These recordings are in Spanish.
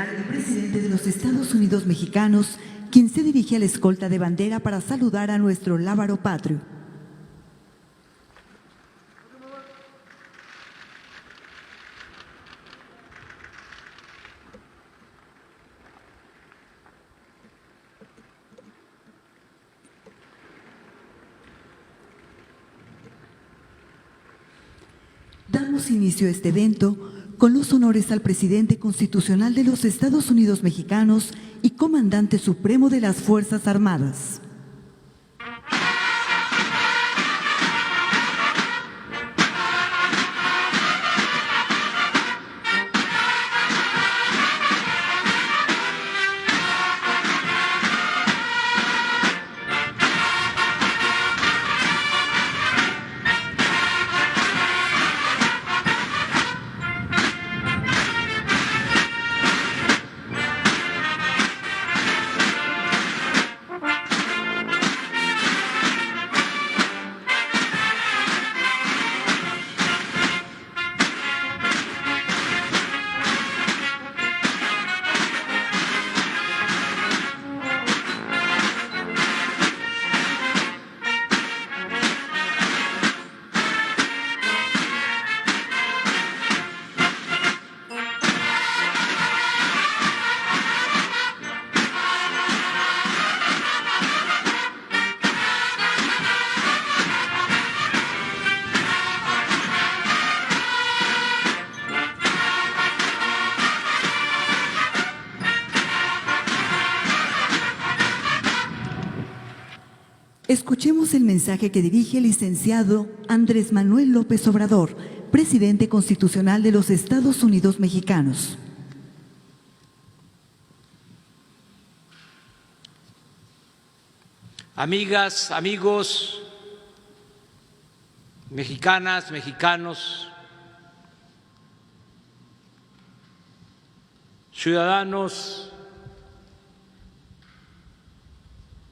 general y presidente de los Estados Unidos mexicanos, quien se dirige a la escolta de bandera para saludar a nuestro lábaro patrio. Damos inicio a este evento con los honores al presidente constitucional de los Estados Unidos mexicanos y comandante supremo de las Fuerzas Armadas. Escuchemos el mensaje que dirige el licenciado Andrés Manuel López Obrador, presidente constitucional de los Estados Unidos mexicanos. Amigas, amigos, mexicanas, mexicanos, ciudadanos,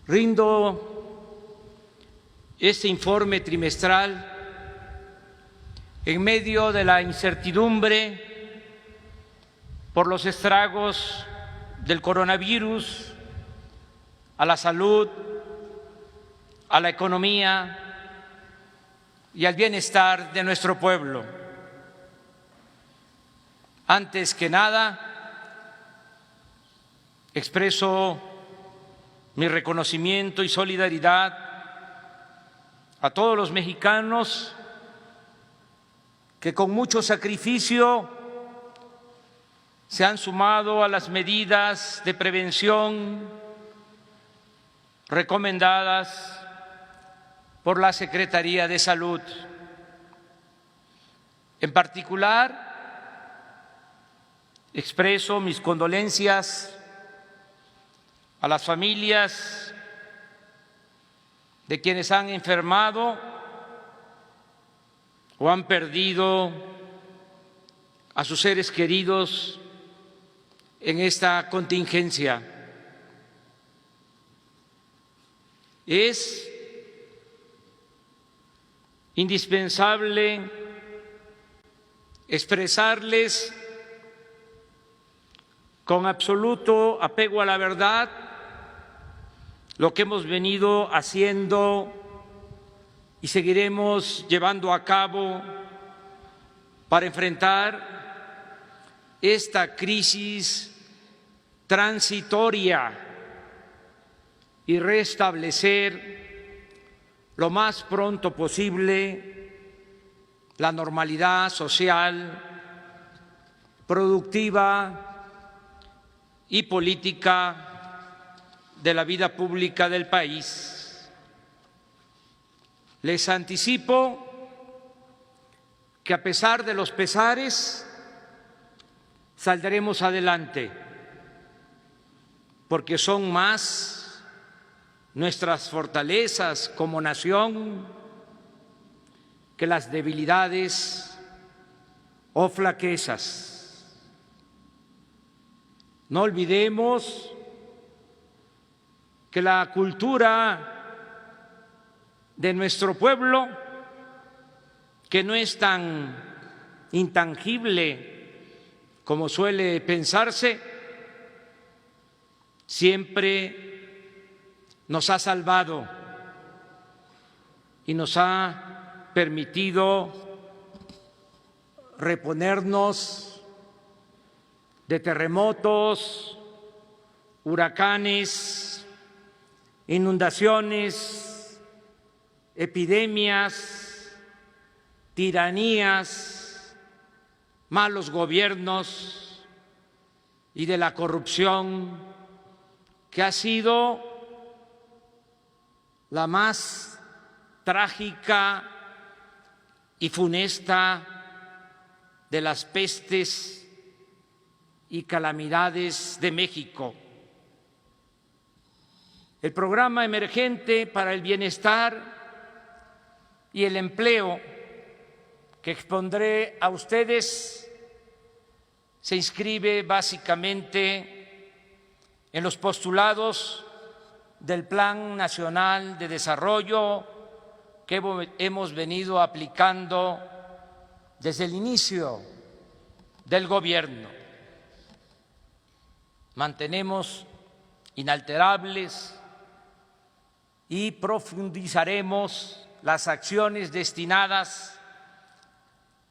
rindo este informe trimestral en medio de la incertidumbre por los estragos del coronavirus a la salud, a la economía y al bienestar de nuestro pueblo. Antes que nada, expreso mi reconocimiento y solidaridad a todos los mexicanos que con mucho sacrificio se han sumado a las medidas de prevención recomendadas por la Secretaría de Salud. En particular, expreso mis condolencias a las familias de quienes han enfermado o han perdido a sus seres queridos en esta contingencia. Es indispensable expresarles con absoluto apego a la verdad lo que hemos venido haciendo y seguiremos llevando a cabo para enfrentar esta crisis transitoria y restablecer lo más pronto posible la normalidad social, productiva y política de la vida pública del país. Les anticipo que a pesar de los pesares, saldremos adelante, porque son más nuestras fortalezas como nación que las debilidades o flaquezas. No olvidemos que la cultura de nuestro pueblo, que no es tan intangible como suele pensarse, siempre nos ha salvado y nos ha permitido reponernos de terremotos, huracanes, inundaciones, epidemias, tiranías, malos gobiernos y de la corrupción, que ha sido la más trágica y funesta de las pestes y calamidades de México. El programa emergente para el bienestar y el empleo que expondré a ustedes se inscribe básicamente en los postulados del Plan Nacional de Desarrollo que hemos venido aplicando desde el inicio del gobierno. Mantenemos inalterables y profundizaremos las acciones destinadas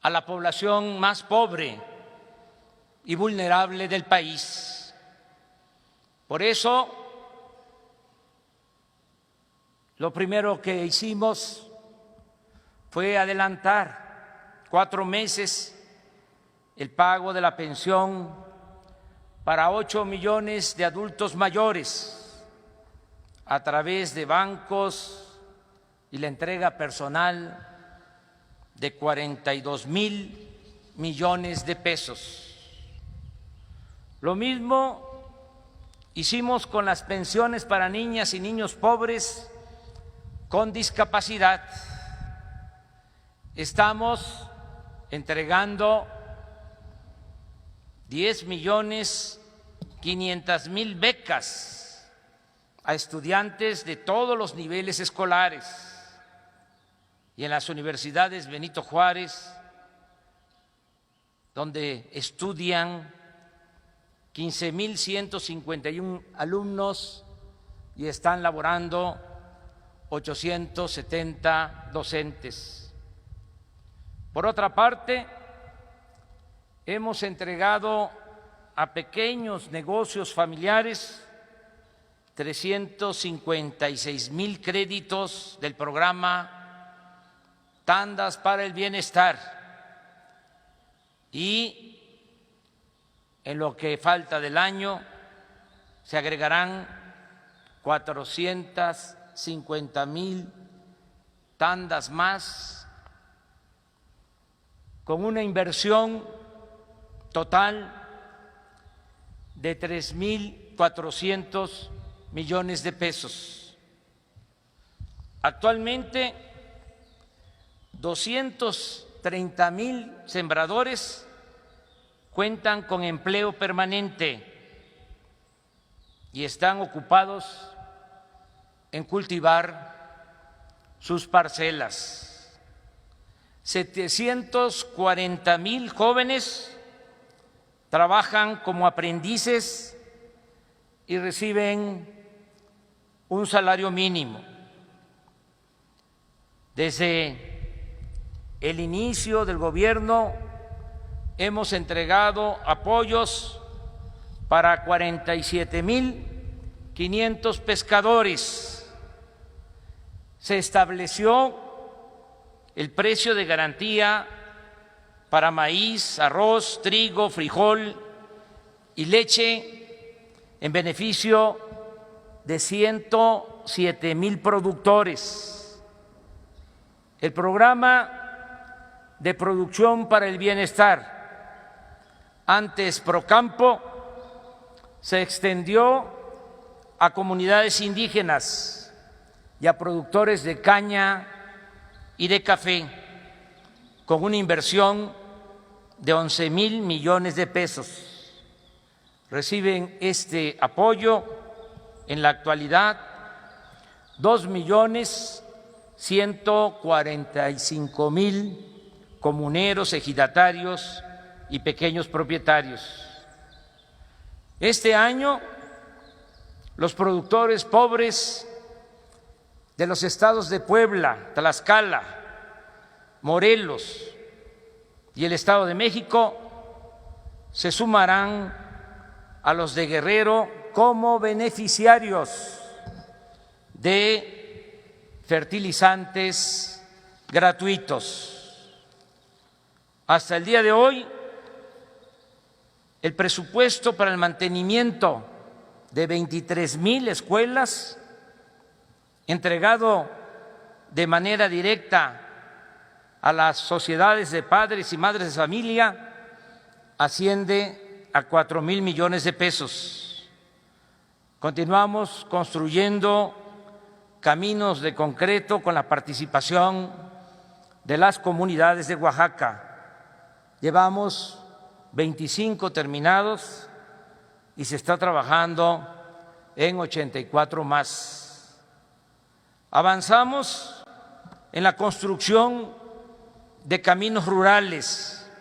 a la población más pobre y vulnerable del país. Por eso, lo primero que hicimos fue adelantar 4 meses el pago de la pensión para 8 millones de adultos mayores a través de bancos y la entrega personal de 42,000 millones de pesos. Lo mismo hicimos con las pensiones para niñas y niños pobres con discapacidad. Estamos entregando 10,500,000 becas a estudiantes de todos los niveles escolares y en las universidades Benito Juárez, donde estudian 15,151 alumnos y están laborando 870 docentes. Por otra parte, hemos entregado a pequeños negocios familiares 356,000 créditos del programa Tandas para el Bienestar y en lo que falta del año se agregarán 450,000 tandas más, con una inversión total de 3,400 millones de pesos. Actualmente, 230,000 sembradores cuentan con empleo permanente y están ocupados en cultivar sus parcelas. 740,000 jóvenes trabajan como aprendices y reciben un salario mínimo. Desde el inicio del gobierno hemos entregado apoyos para 47,500 pescadores. Se estableció el precio de garantía para maíz, arroz, trigo, frijol y leche en beneficio de 107,000 productores. El programa de producción para el bienestar, antes Procampo, se extendió a comunidades indígenas y a productores de caña y de café, con una inversión de 11,000 millones de pesos. Reciben este apoyo en la actualidad 2,145,000 comuneros, ejidatarios y pequeños propietarios. Este año los productores pobres de los estados de Puebla, Tlaxcala, Morelos y el Estado de México se sumarán a los de Guerrero como beneficiarios de fertilizantes gratuitos. Hasta el día de hoy, el presupuesto para el mantenimiento de 23,000 escuelas, entregado de manera directa a las sociedades de padres y madres de familia, asciende a 4,000 millones de pesos. Continuamos construyendo caminos de concreto con la participación de las comunidades de Oaxaca. Llevamos 25 terminados y se está trabajando en 84 más. Avanzamos en la construcción de caminos rurales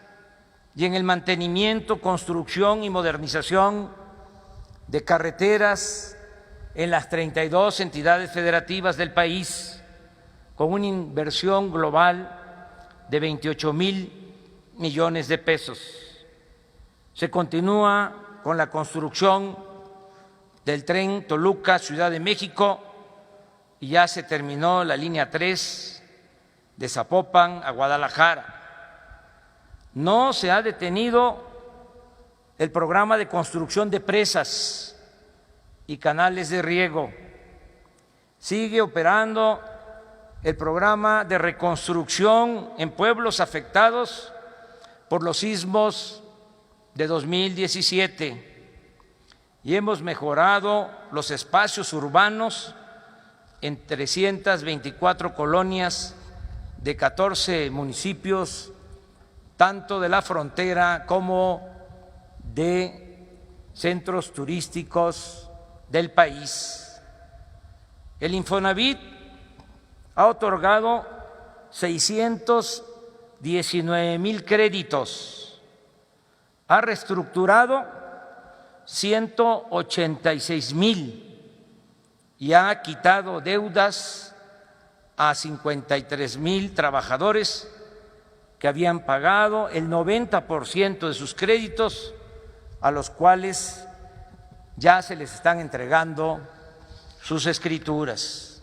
y en el mantenimiento, construcción y modernización de carreteras en las 32 entidades federativas del país, con una inversión global de 28,000 millones de pesos. Se continúa con la construcción del tren Toluca-Ciudad de México y ya se terminó la línea 3 de Zapopan a Guadalajara. No se ha detenido el programa de construcción de presas y canales de riego. Sigue operando el programa de reconstrucción en pueblos afectados por los sismos de 2017 y hemos mejorado los espacios urbanos en 324 colonias de 14 municipios, tanto de la frontera como de centros turísticos del país. El Infonavit ha otorgado 619,000 créditos, ha reestructurado 186,000 y ha quitado deudas a 53,000 trabajadores que habían pagado el 90% de sus créditos, a los cuales ya se les están entregando sus escrituras.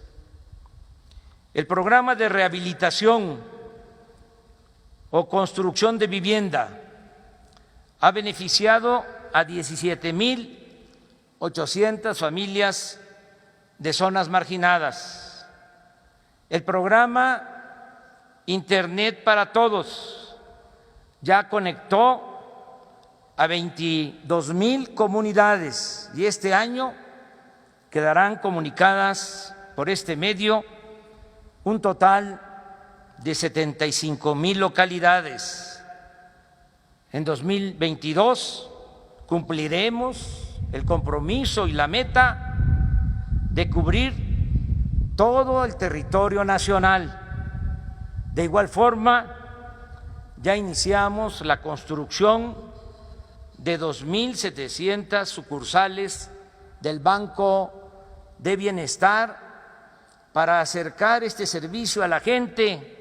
El programa de rehabilitación o construcción de vivienda ha beneficiado a 17,800 familias de zonas marginadas. El programa Internet para Todos ya conectó a 22,000 comunidades y este año quedarán comunicadas por este medio un total de 75,000 localidades. En 2022 cumpliremos el compromiso y la meta de cubrir todo el territorio nacional. De igual forma, ya iniciamos la construcción de 2,700 sucursales del Banco de Bienestar para acercar este servicio a la gente,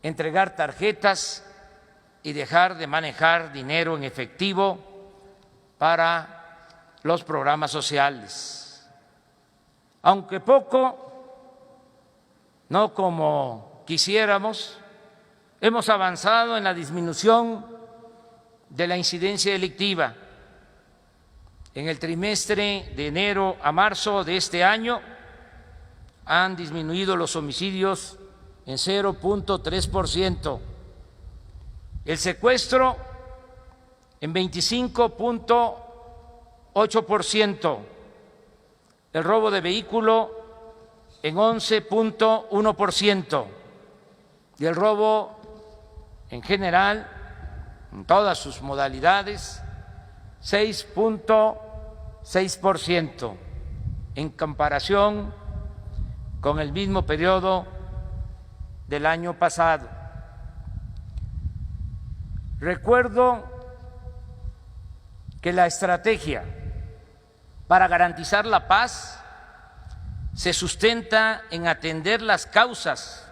entregar tarjetas y dejar de manejar dinero en efectivo para los programas sociales. Aunque poco, no como quisiéramos, hemos avanzado en la disminución de la incidencia delictiva. En el trimestre de enero a marzo de este año han disminuido los homicidios en 0,3%, el secuestro en 25,8%, el robo de vehículo en 11,1% y el robo en general, en todas sus modalidades, 6,6% en comparación con el mismo periodo del año pasado. Recuerdo que la estrategia para garantizar la paz se sustenta en atender las causas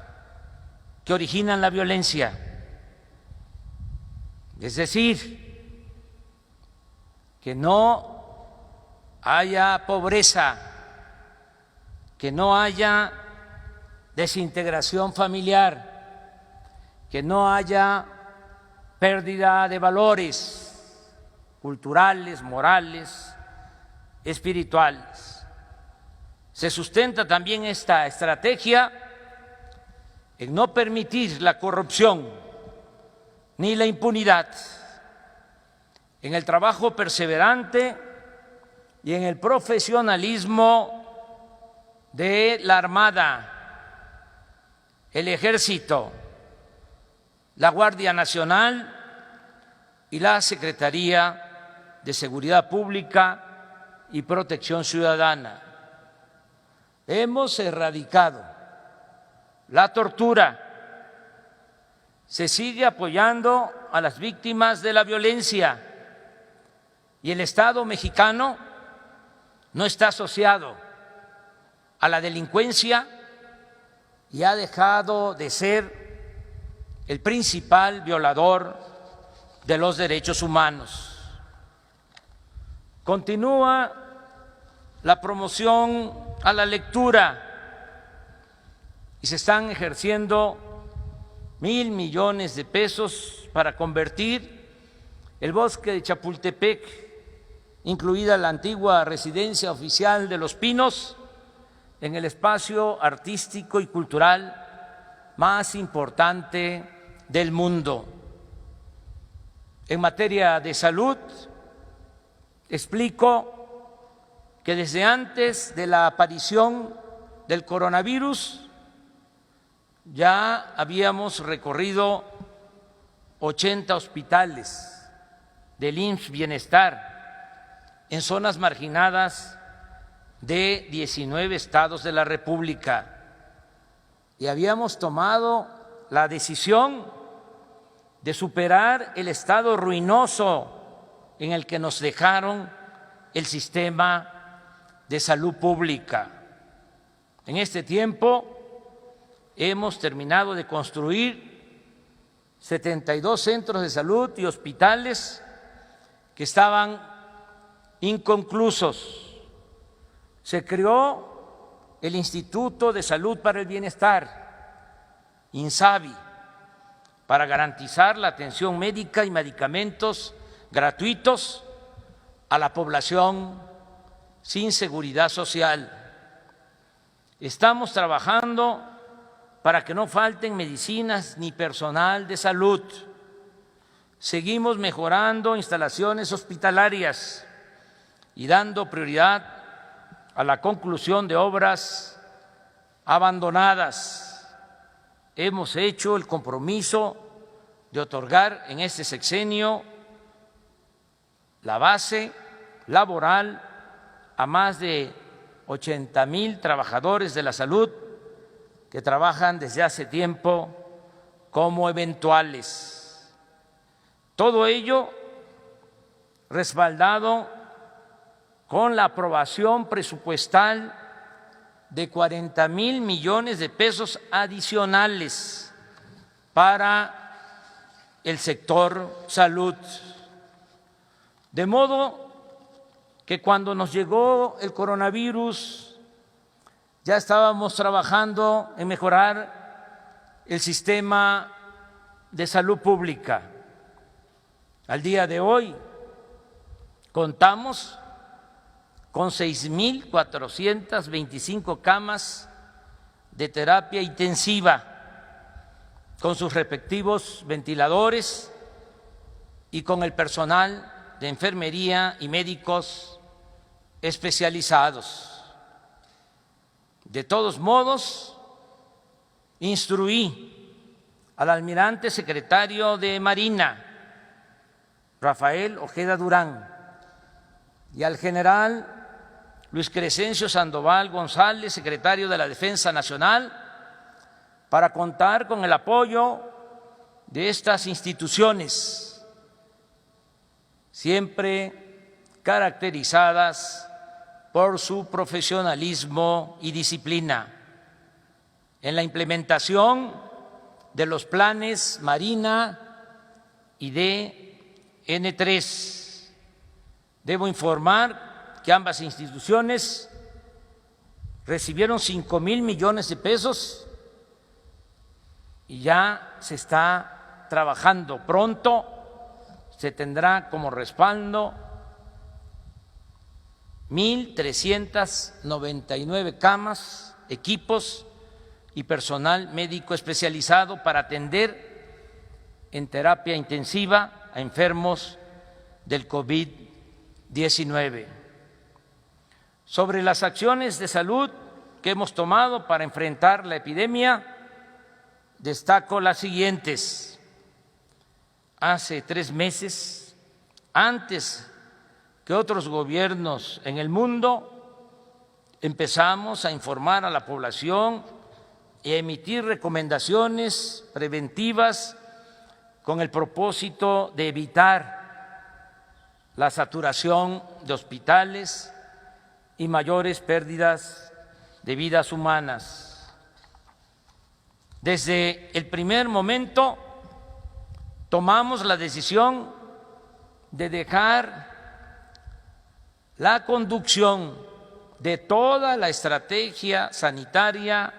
que originan la violencia, es decir, que no haya pobreza, que no haya desintegración familiar, que no haya pérdida de valores culturales, morales, espirituales. Se sustenta también esta estrategia en no permitir la corrupción ni la impunidad, en el trabajo perseverante y en el profesionalismo de la Armada, el Ejército, la Guardia Nacional y la Secretaría de Seguridad Pública y Protección Ciudadana. Hemos erradicado la tortura. Se sigue apoyando a las víctimas de la violencia y el Estado mexicano no está asociado a la delincuencia y ha dejado de ser el principal violador de los derechos humanos. Continúa la promoción a la lectura y se están ejerciendo 1,000 millones de pesos para convertir el bosque de Chapultepec, incluida la antigua residencia oficial de Los Pinos, en el espacio artístico y cultural más importante del mundo. En materia de salud, explico que desde antes de la aparición del coronavirus ya habíamos recorrido 80 hospitales del IMSS Bienestar en zonas marginadas de 19 estados de la República y habíamos tomado la decisión de superar el estado ruinoso en el que nos dejaron el sistema de salud pública. En este tiempo hemos terminado de construir 72 centros de salud y hospitales que estaban inconclusos. Se creó el Instituto de Salud para el Bienestar, INSABI, para garantizar la atención médica y medicamentos gratuitos a la población sin seguridad social. Estamos trabajando para que no falten medicinas ni personal de salud. Seguimos mejorando instalaciones hospitalarias y dando prioridad a la conclusión de obras abandonadas. Hemos hecho el compromiso de otorgar en este sexenio la base laboral a más de 80,000 trabajadores de la salud que trabajan desde hace tiempo como eventuales. Todo ello respaldado con la aprobación presupuestal de 40,000 millones de pesos adicionales para el sector salud. De modo que cuando nos llegó el coronavirus ya estábamos trabajando en mejorar el sistema de salud pública. Al día de hoy contamos con 6,425 camas de terapia intensiva, con sus respectivos ventiladores y con el personal de enfermería y médicos especializados. De todos modos, instruí al almirante secretario de Marina, Rafael Ojeda Durán, y al general Luis Crescencio Sandoval González, secretario de la Defensa Nacional, para contar con el apoyo de estas instituciones, siempre caracterizadas por su profesionalismo y disciplina en la implementación de los planes Marina y DN3. Debo informar que ambas instituciones recibieron 5,000 millones de pesos y ya se está trabajando. Pronto se tendrá como respaldo 1,399 camas, equipos y personal médico especializado para atender en terapia intensiva a enfermos del COVID-19. Sobre las acciones de salud que hemos tomado para enfrentar la epidemia, destaco las siguientes. Hace 3 meses, antes que otros gobiernos en el mundo, empezamos a informar a la población y a emitir recomendaciones preventivas con el propósito de evitar la saturación de hospitales y mayores pérdidas de vidas humanas. Desde el primer momento tomamos la decisión de dejar la conducción de toda la estrategia sanitaria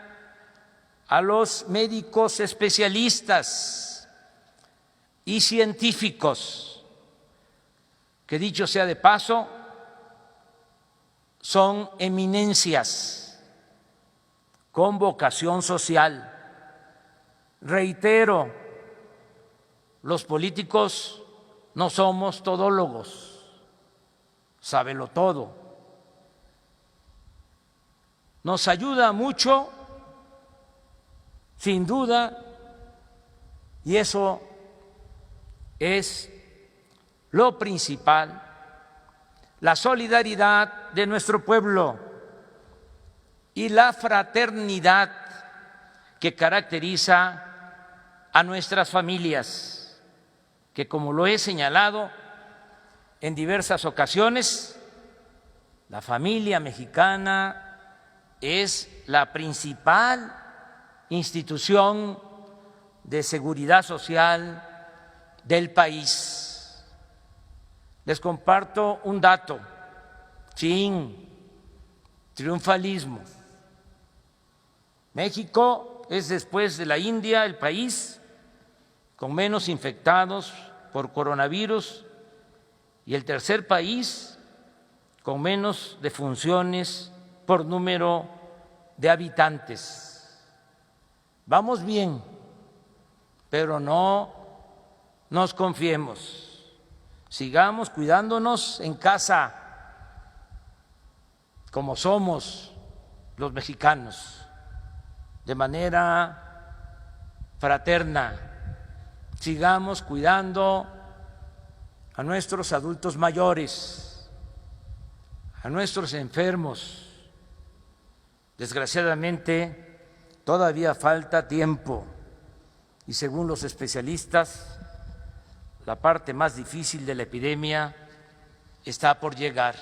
a los médicos especialistas y científicos, que dicho sea de paso, son eminencias con vocación social. Reitero, los políticos no somos todólogos, sabelotodo. Nos ayuda mucho, sin duda, y eso es lo principal, la solidaridad de nuestro pueblo y la fraternidad que caracteriza a nuestras familias, que, como lo he señalado en diversas ocasiones, la familia mexicana es la principal institución de seguridad social del país. Les comparto un dato sin triunfalismo. México es, después de la India, el país con menos infectados por coronavirus y el tercer país con menos defunciones por número de habitantes. Vamos bien, pero no nos confiemos. Sigamos cuidándonos en casa, como somos los mexicanos, de manera fraterna. Sigamos cuidando a nuestros adultos mayores, a nuestros enfermos. Desgraciadamente, todavía falta tiempo y, según los especialistas, la parte más difícil de la epidemia está por llegar.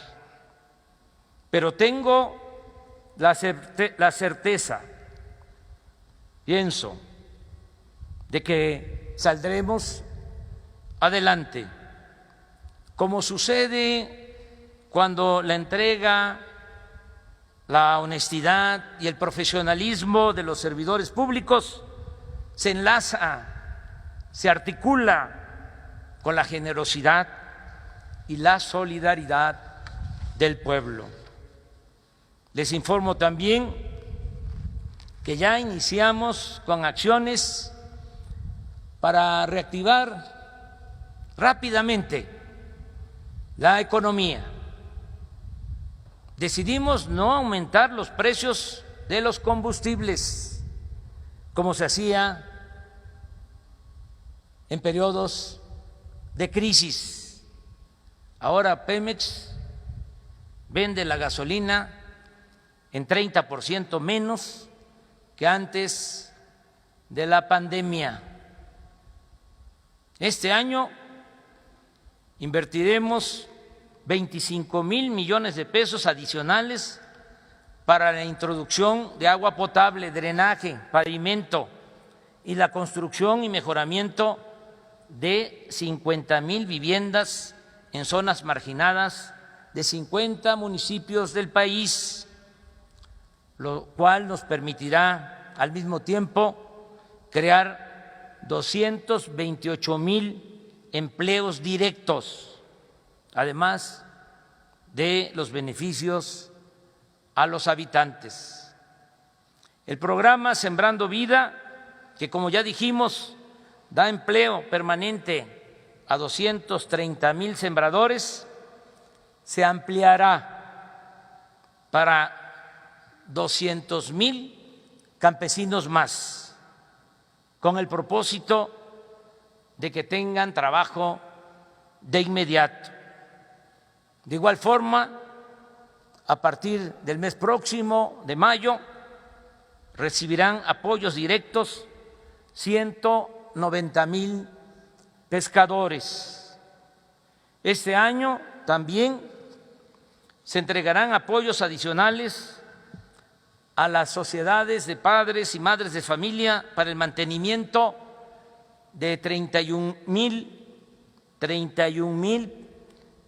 Pero tengo la certeza, pienso, de que saldremos adelante, como sucede cuando la entrega, la honestidad y el profesionalismo de los servidores públicos se enlaza, se articula con la generosidad y la solidaridad del pueblo. Les informo también que ya iniciamos con acciones para reactivar rápidamente la economía. Decidimos no aumentar los precios de los combustibles como se hacía en periodos de crisis. Ahora Pemex vende la gasolina en 30% menos que antes de la pandemia. Este año invertiremos 25,000 millones de pesos adicionales para la introducción de agua potable, drenaje, pavimento y la construcción y mejoramiento de 50,000 viviendas en zonas marginadas de 50 municipios del país, lo cual nos permitirá al mismo tiempo crear 228,000 empleos directos, además de los beneficios a los habitantes. El programa Sembrando Vida, que como ya dijimos, da empleo permanente a 230,000 sembradores, se ampliará para 200,000 campesinos más, con el propósito de que tengan trabajo de inmediato. De igual forma, a partir del mes próximo, de mayo, recibirán apoyos directos 190,000 pescadores. Este año también se entregarán apoyos adicionales a las sociedades de padres y madres de familia para el mantenimiento de 31,000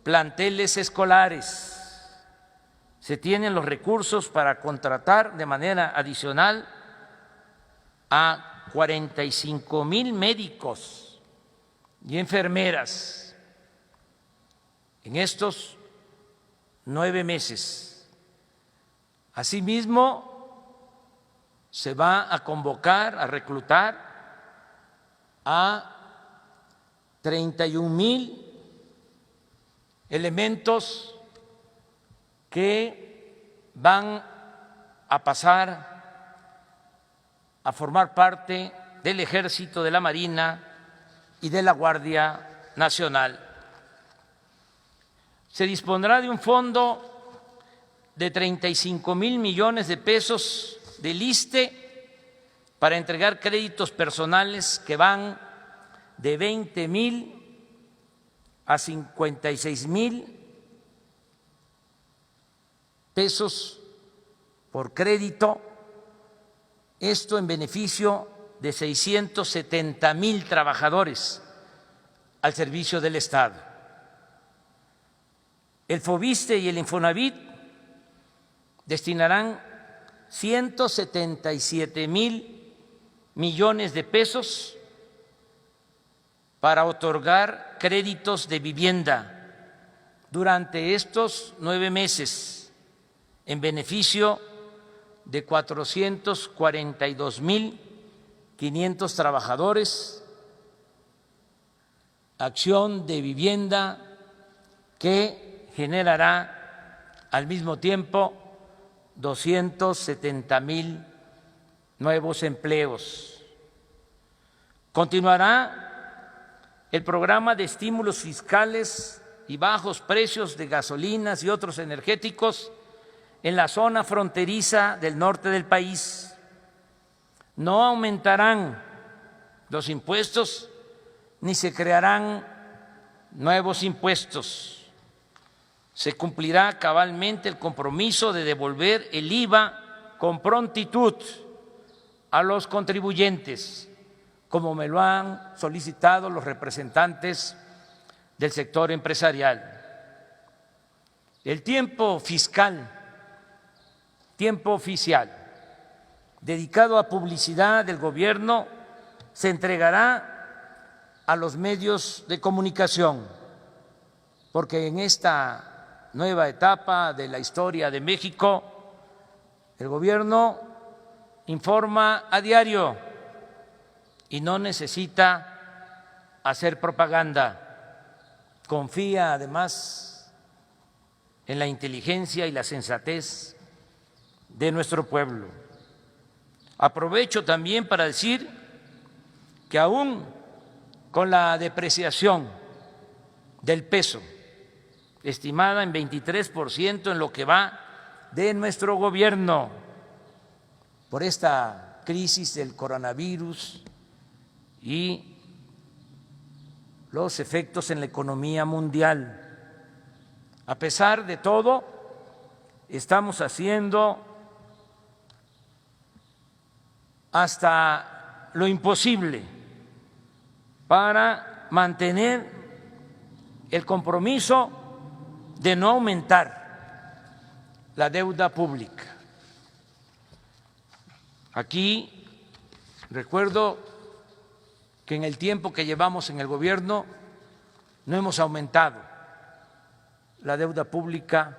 planteles escolares. Se tienen los recursos para contratar de manera adicional a 45,000 médicos y enfermeras en estos 9 meses. Asimismo, se va a convocar, a reclutar a 31,000 elementos que van a pasar a formar parte del Ejército, de la Marina y de la Guardia Nacional. Se dispondrá de un fondo de 35,000 millones de pesos del ISSSTE para entregar créditos personales que van de 20,000 a 56,000 pesos por crédito, esto en beneficio de 670,000 trabajadores al servicio del Estado. El FOBISSSTE y el Infonavit destinarán 177,000 millones de pesos para otorgar créditos de vivienda durante estos 9 meses en beneficio de 442,500 trabajadores, acción de vivienda que generará al mismo tiempo 270,000 nuevos empleos. Continuará el programa de estímulos fiscales y bajos precios de gasolinas y otros energéticos en la zona fronteriza del norte del país. No aumentarán los impuestos ni se crearán nuevos impuestos. Se cumplirá cabalmente el compromiso de devolver el IVA con prontitud a los contribuyentes, como me lo han solicitado los representantes del sector empresarial. El tiempo fiscal, tiempo oficial, dedicado a publicidad del gobierno, se entregará a los medios de comunicación, porque en esta nueva etapa de la historia de México, el gobierno informa a diario y no necesita hacer propaganda. Confía además en la inteligencia y la sensatez de nuestro pueblo. Aprovecho también para decir que aún con la depreciación del peso, estimada en 23% en lo que va de nuestro gobierno, por esta crisis del coronavirus y los efectos en la economía mundial, A pesar de todo, estamos haciendo hasta lo imposible para mantener el compromiso de no aumentar la deuda pública. Aquí recuerdo que en el tiempo que llevamos en el gobierno no hemos aumentado la deuda pública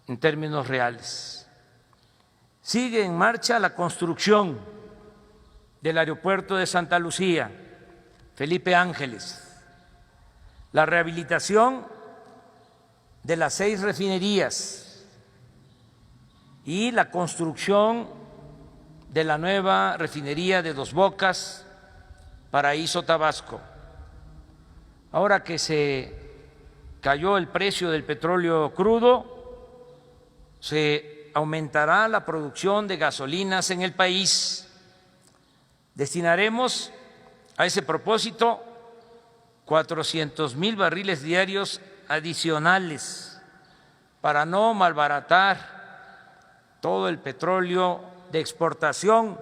en términos reales. Sigue en marcha la construcción del aeropuerto de Santa Lucía, Felipe Ángeles, la rehabilitación de las 6 refinerías y la construcción de la nueva refinería de Dos Bocas, Paraíso, Tabasco. Ahora que se cayó el precio del petróleo crudo, se aumentará la producción de gasolinas en el país. Destinaremos a ese propósito 400,000 barriles diarios adicionales para no malbaratar todo el petróleo de exportación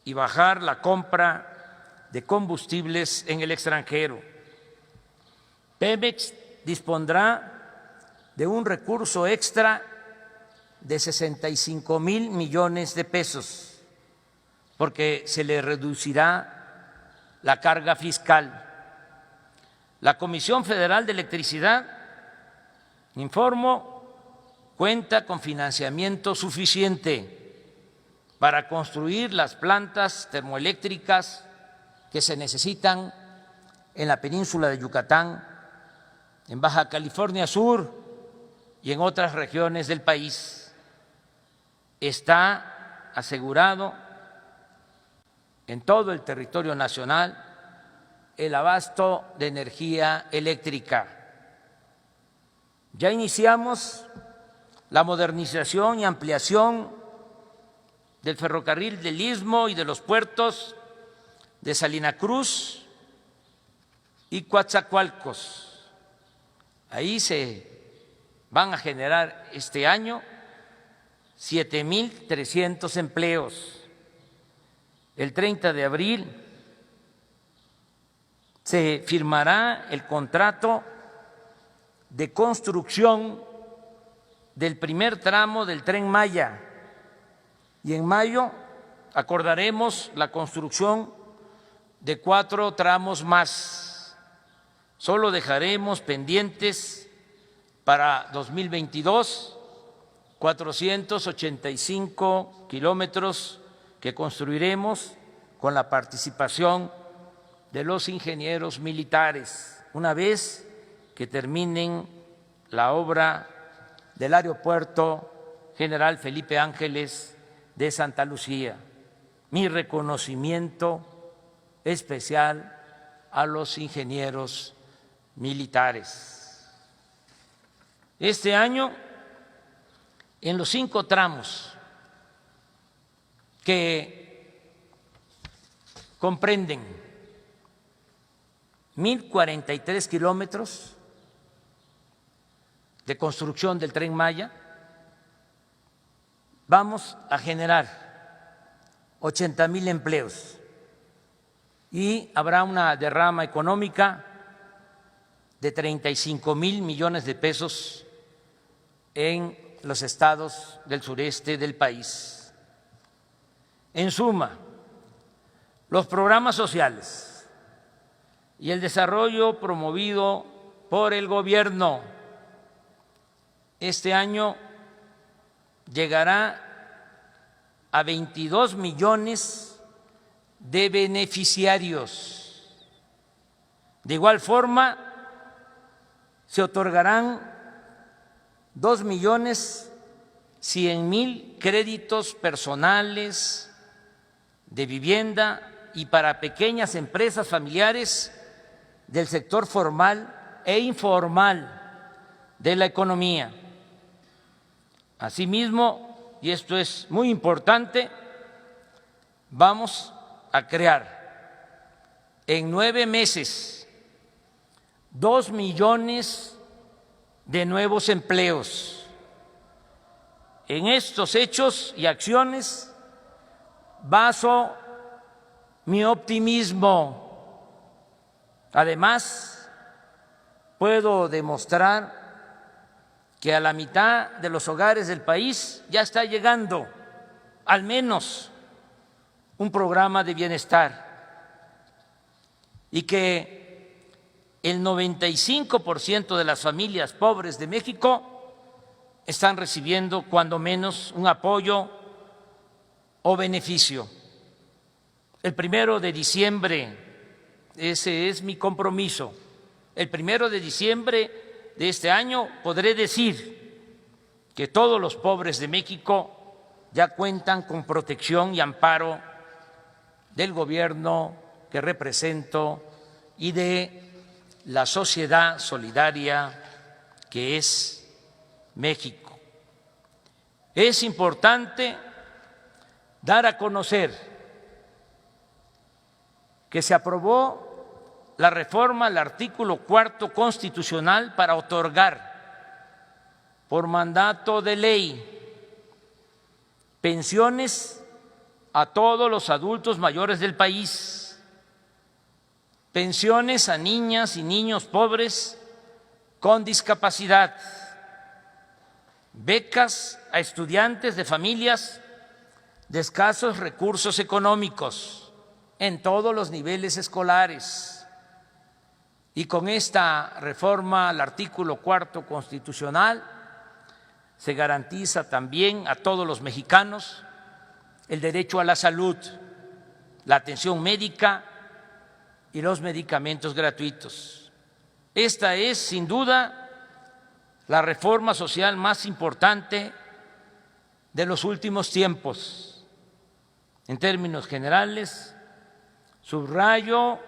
y bajar la compra de combustibles en el extranjero. Pemex dispondrá de un recurso extra de 65,000 millones de pesos, porque se le reducirá la carga fiscal. La Comisión Federal de Electricidad, informo, cuenta con financiamiento suficiente para construir las plantas termoeléctricas que se necesitan en la península de Yucatán, en Baja California Sur y en otras regiones del país. Está asegurado en todo el territorio nacional el abasto de energía eléctrica. Ya iniciamos la modernización y ampliación del ferrocarril del Istmo y de los puertos de Salina Cruz y Coatzacoalcos. Ahí se van a generar este año 7,300 empleos. El 30 de abril se firmará el contrato de construcción del primer tramo del Tren Maya y en mayo acordaremos la construcción de 4 tramos más. Solo dejaremos pendientes para 2022 485 kilómetros que construiremos con la participación de los ingenieros militares, una vez que terminen la obra del Aeropuerto General Felipe Ángeles de Santa Lucía. Mi reconocimiento especial a los ingenieros militares. Este año, en los 5 tramos que comprenden 1,043 kilómetros de construcción del Tren Maya, vamos a generar 80,000 empleos y habrá una derrama económica de 35,000 millones de pesos en los estados del sureste del país. En suma, los programas sociales y el desarrollo promovido por el gobierno este año llegará a 22 millones de beneficiarios. De igual forma, se otorgarán 2,100,000 créditos personales de vivienda y para pequeñas empresas familiares del sector formal e informal de la economía. Asimismo, y esto es muy importante, vamos a crear en 9 meses 2,5 de nuevos empleos. En estos hechos y acciones baso mi optimismo. Además, puedo demostrar que a la mitad de los hogares del país ya está llegando al menos un programa de bienestar y que el 95% de las familias pobres de México están recibiendo cuando menos un apoyo o beneficio. El 1 de diciembre, ese es mi compromiso, el 1 de diciembre de este año podré decir que todos los pobres de México ya cuentan con protección y amparo del gobierno que represento y de la sociedad solidaria que es México. Es importante dar a conocer que se aprobó la reforma al artículo 4 constitucional para otorgar por mandato de ley pensiones a todos los adultos mayores del país, pensiones a niñas y niños pobres con discapacidad, becas a estudiantes de familias de escasos recursos económicos en todos los niveles escolares. Y con esta reforma al artículo 4 constitucional se garantiza también a todos los mexicanos el derecho a la salud, la atención médica y los medicamentos gratuitos. Esta es, sin duda, la reforma social más importante de los últimos tiempos. En términos generales, subrayo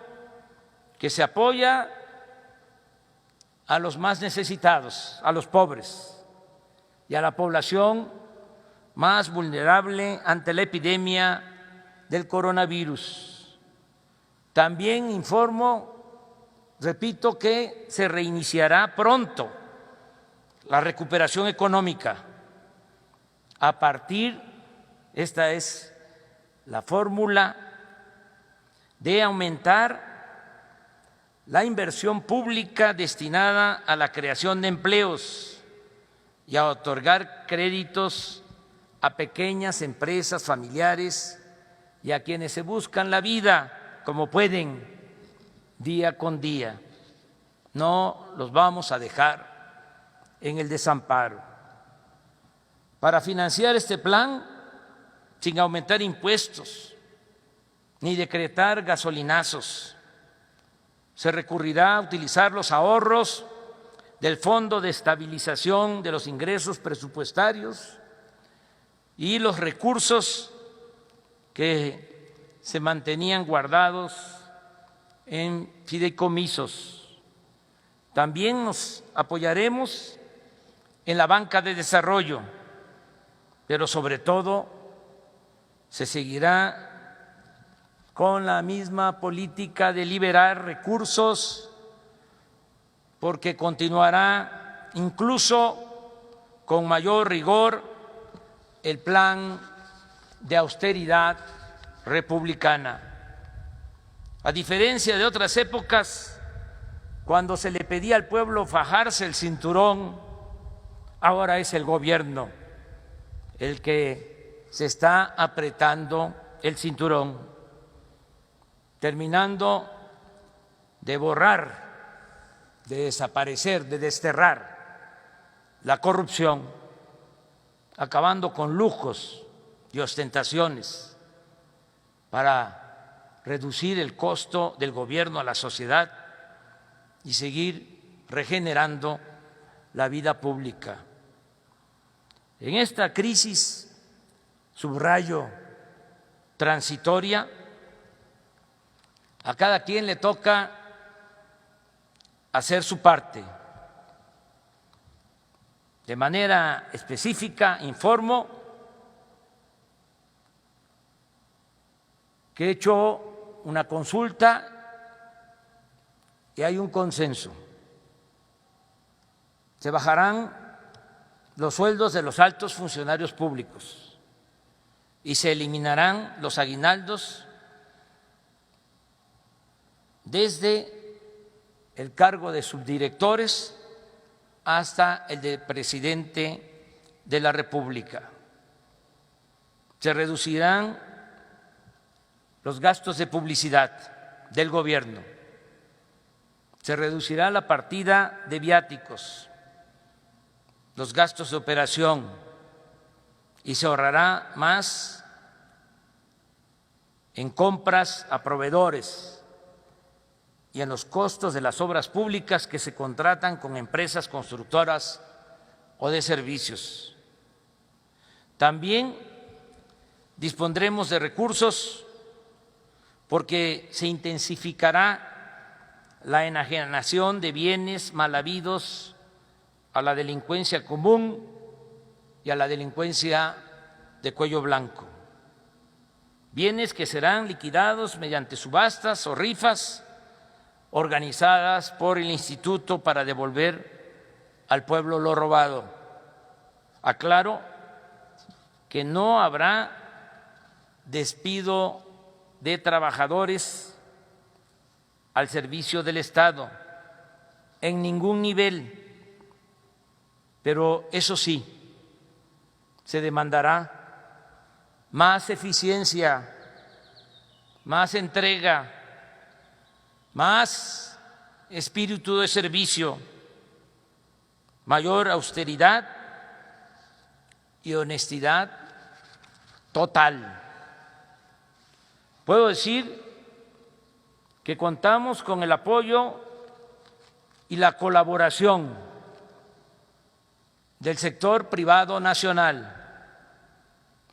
que se apoya a los más necesitados, a los pobres y a la población más vulnerable ante la epidemia del coronavirus. También informo, repito, que se reiniciará pronto la recuperación económica a partir, esta es la fórmula, de aumentar la inversión pública destinada a la creación de empleos y a otorgar créditos a pequeñas empresas familiares y a quienes se buscan la vida como pueden día con día. No los vamos a dejar en el desamparo. Para financiar este plan, sin aumentar impuestos ni decretar gasolinazos, se recurrirá a utilizar los ahorros del Fondo de Estabilización de los Ingresos Presupuestarios y los recursos que se mantenían guardados en fideicomisos. También nos apoyaremos en la banca de desarrollo, pero sobre todo se seguirá con la misma política de liberar recursos, porque continuará incluso con mayor rigor el plan de austeridad republicana. A diferencia de otras épocas, cuando se le pedía al pueblo fajarse el cinturón, ahora es el gobierno el que se está apretando el cinturón, terminando de borrar, de desaparecer, de desterrar la corrupción, acabando con lujos y ostentaciones para reducir el costo del gobierno a la sociedad y seguir regenerando la vida pública. En esta crisis, subrayo, transitoria, a cada quien le toca hacer su parte. De manera específica, informo que he hecho una consulta y hay un consenso Se bajarán los sueldos de los altos funcionarios públicos y se eliminarán los aguinaldos desde el cargo de subdirectores hasta el de presidente de la República. Se reducirán los gastos de publicidad del gobierno. Se reducirá la partida de viáticos, los gastos de operación, y se ahorrará más en compras a proveedores y en los costos de las obras públicas que se contratan con empresas constructoras o de servicios. También dispondremos de recursos porque se intensificará la enajenación de bienes mal habidos a la delincuencia común y a la delincuencia de cuello blanco. Bienes que serán liquidados mediante subastas o rifas organizadas por el Instituto para devolver al pueblo lo robado. Aclaro que no habrá despido de trabajadores al servicio del Estado en ningún nivel, pero eso sí, se demandará más eficiencia, más entrega, más espíritu de servicio, mayor austeridad y honestidad total. Puedo decir que contamos con el apoyo y la colaboración del sector privado nacional.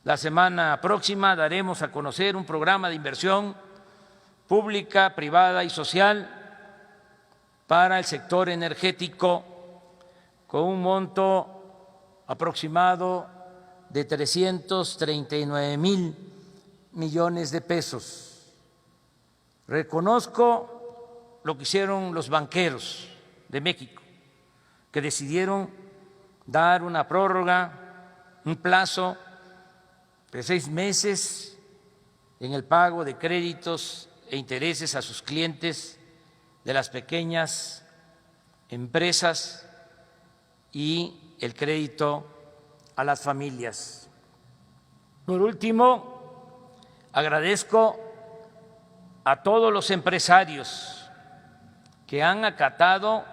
La semana próxima daremos a conocer un programa de inversión pública, privada y social para el sector energético con un monto aproximado de 339,000 millones de pesos. Reconozco lo que hicieron los banqueros de México, que decidieron dar una prórroga, un plazo de 6 meses en el pago de créditos e intereses a sus clientes de las pequeñas empresas y el crédito a las familias. Por último, agradezco a todos los empresarios que han acatado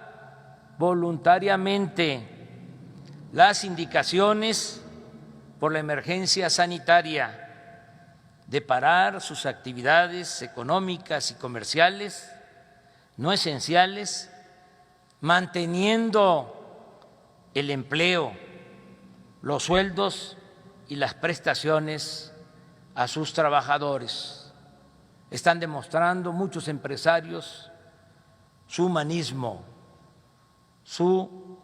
voluntariamente las indicaciones por la emergencia sanitaria de parar sus actividades económicas y comerciales no esenciales, manteniendo el empleo, los sueldos y las prestaciones a sus trabajadores. Están demostrando muchos empresarios su humanismo, su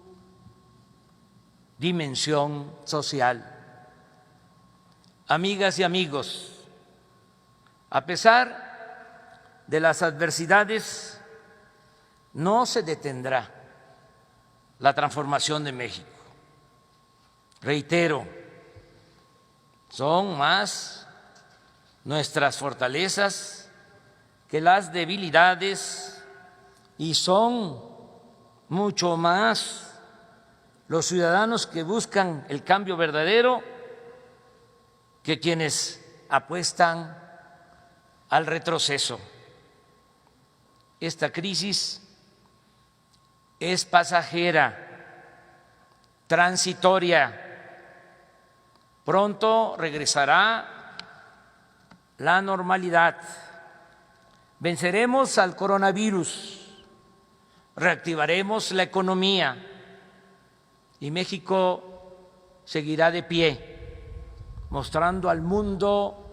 dimensión social. Amigas y amigos, a pesar de las adversidades, no se detendrá la transformación de México. Reitero, son más nuestras fortalezas que las debilidades y son mucho más los ciudadanos que buscan el cambio verdadero que quienes apuestan al retroceso. Esta crisis es pasajera, transitoria. Pronto regresará la normalidad. Venceremos al coronavirus, reactivaremos la economía y México seguirá de pie, mostrando al mundo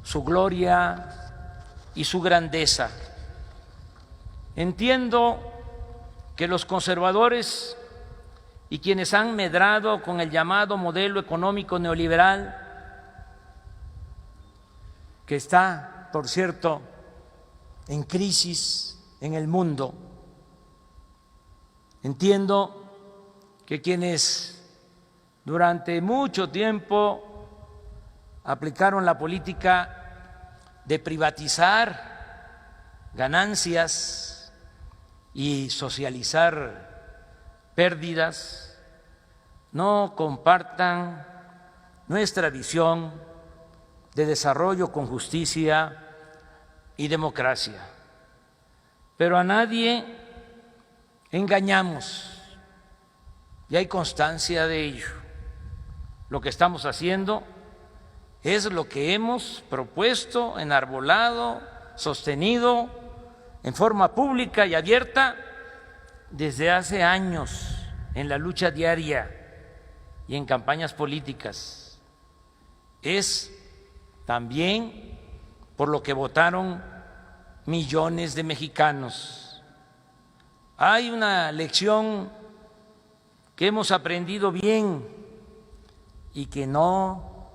su gloria y su grandeza. Entiendo que los conservadores y quienes han medrado con el llamado modelo económico neoliberal, que está, por cierto, en crisis en el mundo, entiendo que quienes durante mucho tiempo aplicaron la política de privatizar ganancias y socializar pérdidas, no compartan nuestra visión de desarrollo con justicia y democracia. Pero a nadie engañamos y hay constancia de ello. Lo que estamos haciendo es lo que hemos propuesto, enarbolado, sostenido en forma pública y abierta desde hace años en la lucha diaria y en campañas políticas. Es también por lo que votaron millones de mexicanos. Hay una lección que hemos aprendido bien y que no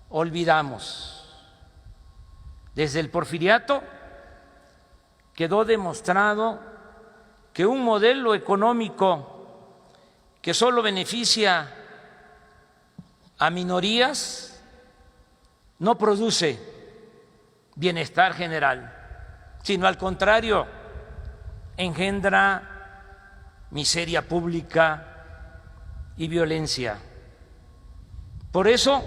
olvidamos. Desde el Porfiriato quedó demostrado que un modelo económico que solo beneficia a minorías no produce bienestar general, sino al contrario, engendra miseria pública y violencia. Por eso,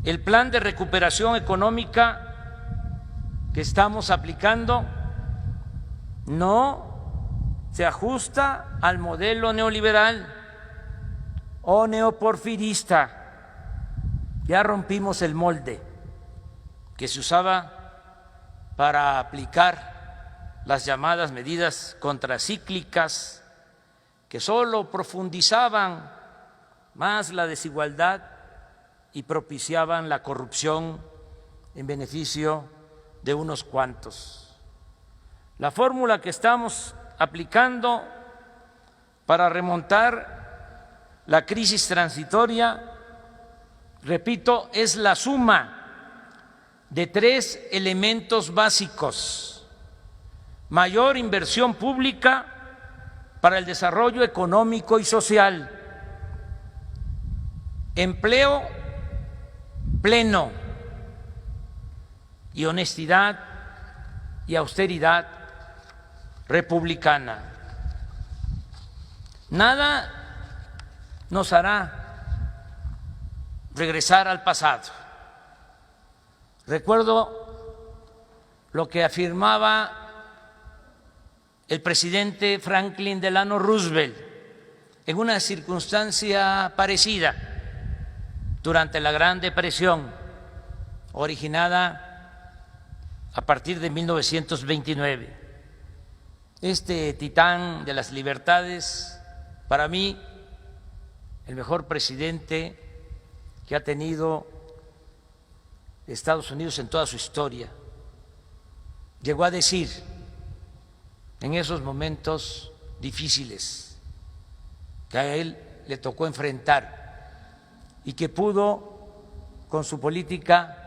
el plan de recuperación económica que estamos aplicando no se ajusta al modelo neoliberal o neoporfirista. Ya rompimos el molde que se usaba para aplicar las llamadas medidas contracíclicas que solo profundizaban más la desigualdad y propiciaban la corrupción en beneficio de unos cuantos. La fórmula que estamos aplicando para remontar la crisis transitoria, repito, es la suma de tres elementos básicos: mayor inversión pública para el desarrollo económico y social, empleo pleno y honestidad y austeridad republicana. Nada nos hará regresar al pasado. Recuerdo lo que afirmaba el presidente Franklin Delano Roosevelt en una circunstancia parecida durante la Gran Depresión, originada a partir de 1929. Este titán de las libertades, para mí, el mejor presidente que ha tenido Estados Unidos en toda su historia, llegó a decir en esos momentos difíciles que a él le tocó enfrentar y que pudo, con su política,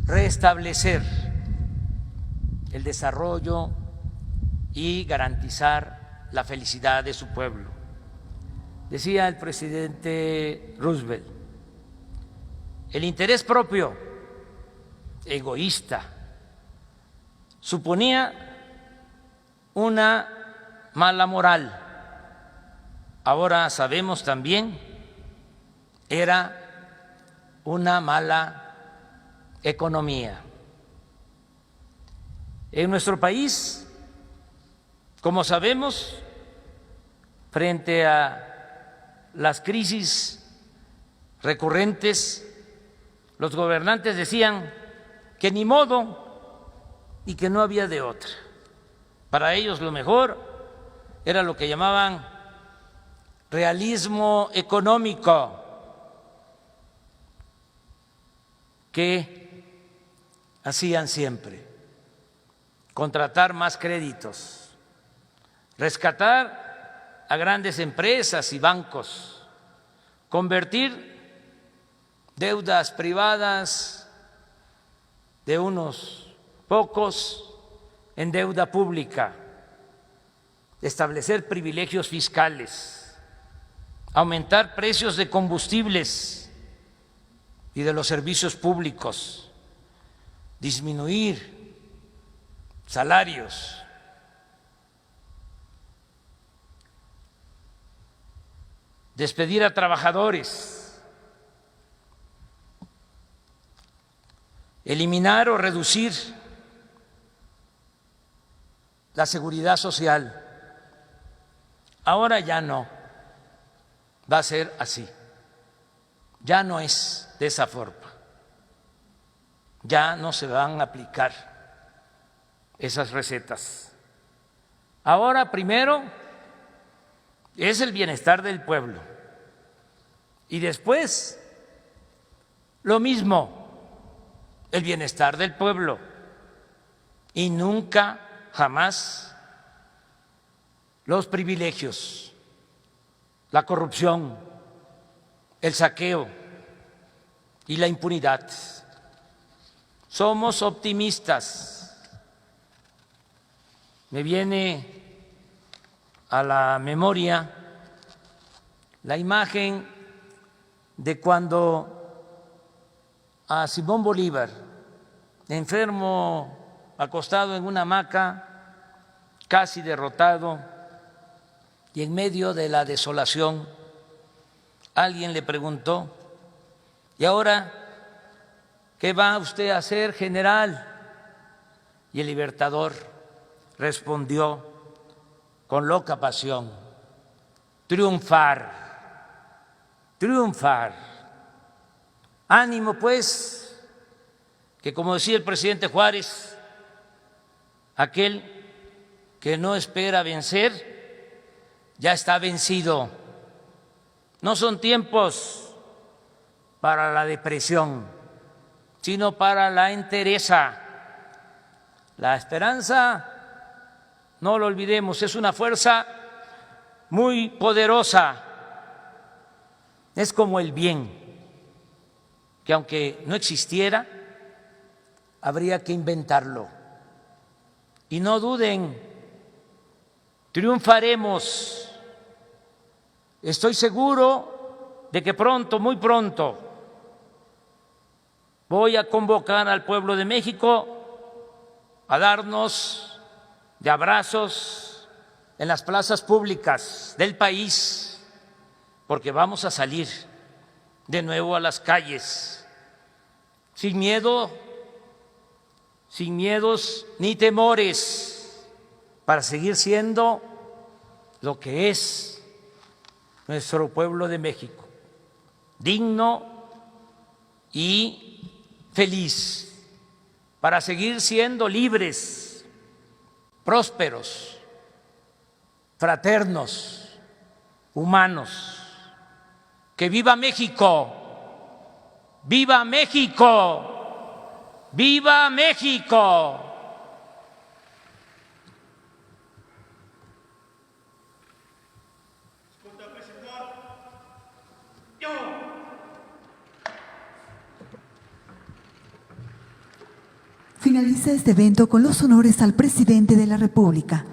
restablecer el desarrollo y garantizar la felicidad de su pueblo. Decía el presidente Roosevelt: el interés propio, egoísta, suponía una mala moral. Ahora sabemos también, era una mala economía. En nuestro país, como sabemos, frente a las crisis recurrentes, los gobernantes decían que ni modo y que no había de otra. Para ellos lo mejor era lo que llamaban realismo económico, que hacían siempre: contratar más créditos, rescatar a grandes empresas y bancos, convertir deudas privadas de unos pocos en deuda pública, establecer privilegios fiscales, aumentar precios de combustibles y de los servicios públicos, disminuir salarios, despedir a trabajadores, eliminar o reducir la seguridad social. Ahora ya no va a ser así, ya no es de esa forma, ya no se van a aplicar esas recetas. Ahora primero es el bienestar del pueblo y después lo mismo, el bienestar del pueblo, y nunca, jamás los privilegios, la corrupción, el saqueo y la impunidad. Somos optimistas. Me viene a la memoria la imagen de cuando a Simón Bolívar, enfermo, acostado en una hamaca, casi derrotado, y en medio de la desolación, alguien le preguntó: ¿y ahora qué va usted a hacer, general? Y el Libertador respondió con loca pasión: triunfar, triunfar. Ánimo pues, que como decía el presidente Juárez, aquel que no espera vencer ya está vencido. No son tiempos para la depresión, sino para la entereza. La esperanza, no lo olvidemos, es una fuerza muy poderosa. Es como el bien, que aunque no existiera, habría que inventarlo. Y no duden, triunfaremos. Estoy seguro de que pronto, muy pronto, voy a convocar al pueblo de México a darnos de abrazos en las plazas públicas del país, porque vamos a salir de nuevo a las calles, sin miedo, sin miedos ni temores, para seguir siendo lo que es nuestro pueblo de México, digno y feliz, para seguir siendo libres, prósperos, fraternos, humanos. ¡Que viva México! ¡Viva México! ¡Viva México! Finaliza este evento con los honores al presidente de la República.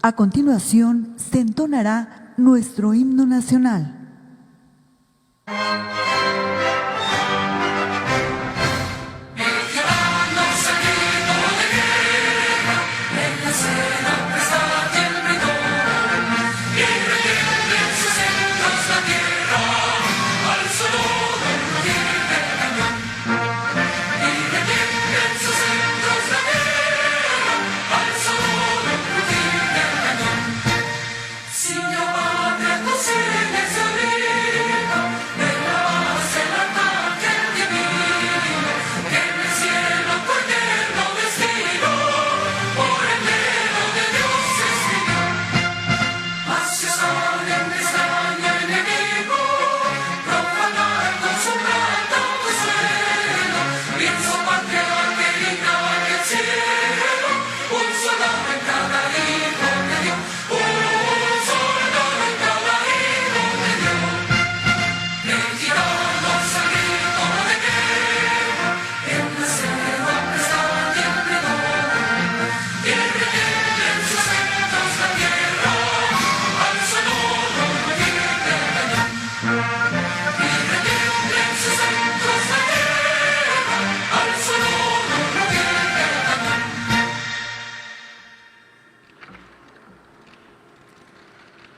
A continuación, se entonará nuestro himno nacional. Signor Padre, tu sei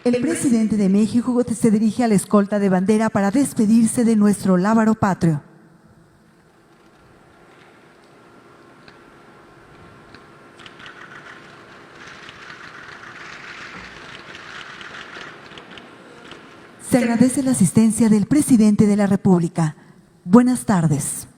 El presidente de México se dirige a la escolta de bandera para despedirse de nuestro lábaro patrio. Se agradece la asistencia del presidente de la República. Buenas tardes.